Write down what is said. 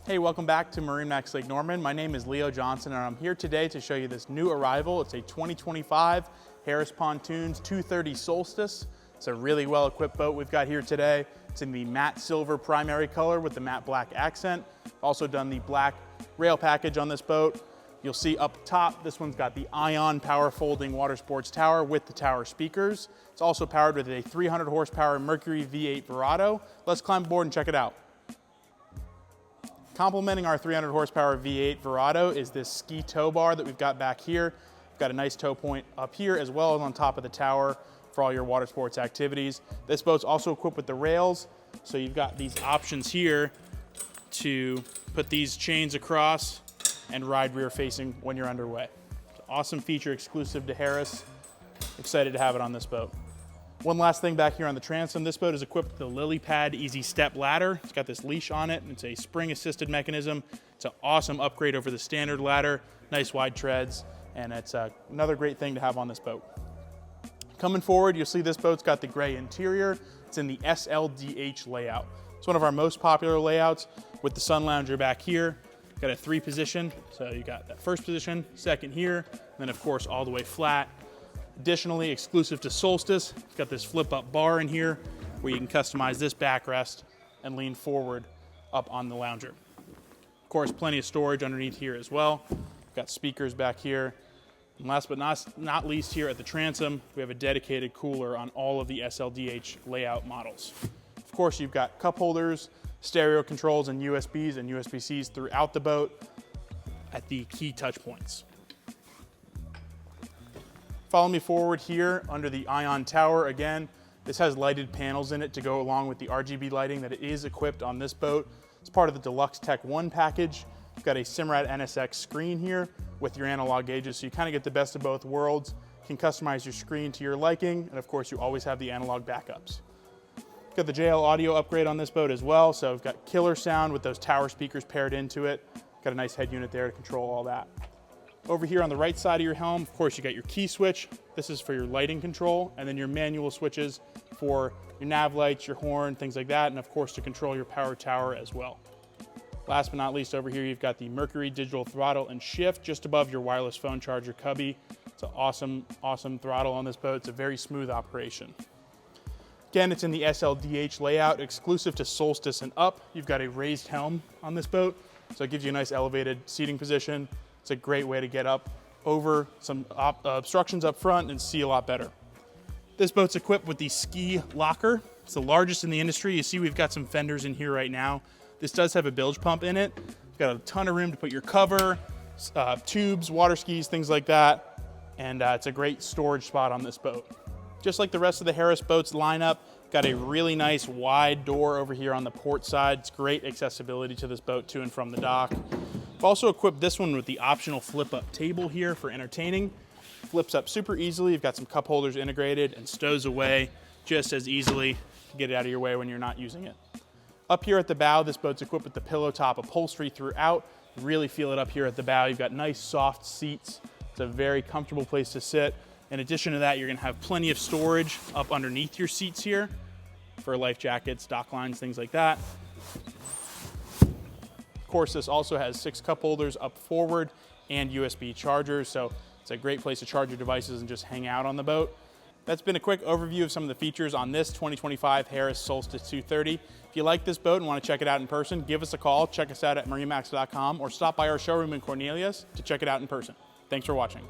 Hey, welcome back to MarineMax Lake Norman. My name is Leo Johnson and I'm here today to show you this new arrival. It's a 2025 Harris Pontoons 230 Solstice. It's a really well-equipped boat we've got here today. It's in the matte silver primary color with the matte black accent. Also done the black rail package on this boat. You'll see up top, this one's got the Ion power folding water sports tower with the tower speakers. It's also powered with a 300 horsepower Mercury V8 Verado. Let's climb aboard and check it out. Complementing our 300 horsepower V8 Verado is this ski tow bar that we've got back here. We've got a nice tow point up here as well as on top of the tower for all your water sports activities. This boat's also equipped with the rails, so you've got these options here to put these chains across and ride rear facing when you're underway. It's an awesome feature exclusive to Harris. Excited to have it on this boat. One last thing back here on the transom, this boat is equipped with the Lily Pad Easy Step ladder. It's got this leash on it, and it's a spring assisted mechanism. It's an awesome upgrade over the standard ladder, nice wide treads, and it's another great thing to have on this boat. Coming forward, you'll see this boat's got the gray interior. It's in the SLDH layout. It's one of our most popular layouts with the sun lounger back here. Got a 3-position, so you got that first position, second here, and then of course all the way flat. Additionally, exclusive to Solstice, it's got this flip-up bar in here where you can customize this backrest and lean forward up on the lounger. Of course, plenty of storage underneath here as well. Got speakers back here. And last but not least, here at the transom, we have a dedicated cooler on all of the SLDH layout models. Of course, you've got cup holders, stereo controls, and USBs and USB-Cs throughout the boat at the key touch points. Follow me forward here under the Ion tower. Again, this has lighted panels in it to go along with the RGB lighting that is equipped on this boat. It's part of the Deluxe Tech 1 package. You've got a Simrad NSX screen here with your analog gauges, so you kind of get the best of both worlds. You can customize your screen to your liking, and of course you always have the analog backups. Got the JL audio upgrade on this boat as well, so we've got killer sound with those tower speakers paired into it. Got a nice head unit there to control all that. Over here on the right side of your helm, of course, you got your key switch. This is for your lighting control, and then your manual switches for your nav lights, your horn, things like that, and of course to control your power tower as well. Last but not least, over here you've got the Mercury digital throttle and shift just above your wireless phone charger cubby. It's an awesome throttle on this boat. It's a very smooth operation. Again, it's in the SLDH layout, exclusive to Solstice and up. You've got a raised helm on this boat, so it gives you a nice elevated seating position. It's a great way to get up over some obstructions up front and see a lot better. This boat's equipped with the ski locker. It's the largest in the industry. You see we've got some fenders in here right now. This does have a bilge pump in it. You've got a ton of room to put your cover, tubes, water skis, things like that. And it's a great storage spot on this boat. Just like the rest of the Harris boats lineup, got a really nice wide door over here on the port side. It's great accessibility to this boat to and from the dock. I've also equipped this one with the optional flip-up table here for entertaining. Flips up super easily. You've got some cup holders integrated and stows away just as easily to get it out of your way when you're not using it. Up here at the bow, this boat's equipped with the pillow top upholstery throughout. You really feel it up here at the bow. You've got nice soft seats. It's a very comfortable place to sit. In addition to that, you're gonna have plenty of storage up underneath your seats here for life jackets, dock lines, things like that. Of course, this also has 6 cup holders up forward and USB chargers, so it's a great place to charge your devices and just hang out on the boat. That's been a quick overview of some of the features on this 2025 Harris Solstice 230. If you like this boat and want to check it out in person, give us a call, check us out at MarineMax.com, or stop by our showroom in Cornelius to check it out in person. Thanks for watching.